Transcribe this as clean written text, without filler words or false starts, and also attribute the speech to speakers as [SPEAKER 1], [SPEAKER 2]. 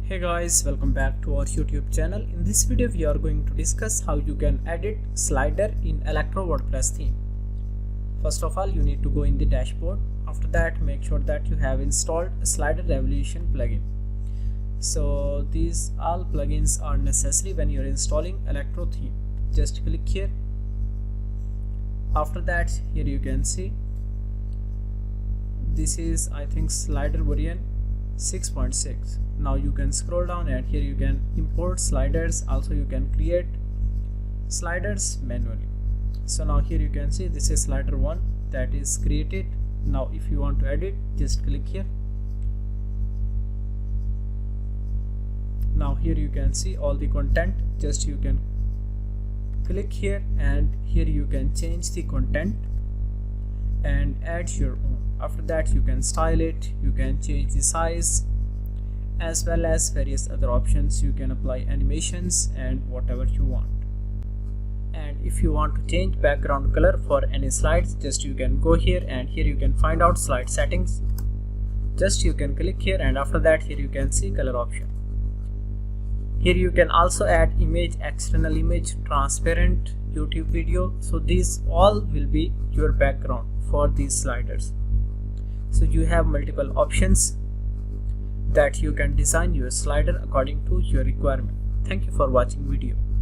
[SPEAKER 1] Hey guys, welcome back to our YouTube channel. In this video we are going to discuss how you can edit slider in Electro WordPress theme. First of all, you need to go in the dashboard. After that, make sure that you have installed a slider revolution plugin. So these all plugins are necessary when you're installing Electro theme. Just click here. After that, here you can see this is, I think, slider version 6.6. Now you can scroll down and here you can import sliders. Also you can create sliders manually. So now here you can see this is slider 1 that is created. Now if you want to edit, just click here. Now here you can see all the content. Just you can click here and here you can change the content and add your own. After that you can style it, you can change the size as well as various other options. You can apply animations and whatever you want. And if you want to change background color for any slides, just you can go here and here you can find out slide settings. Just you can click here and after that here you can see color option. Here you can also add image, external image, transparent, YouTube video. So these all will be your background for these sliders. So you have multiple options that you can design your slider according to your requirement. Thank you for watching video.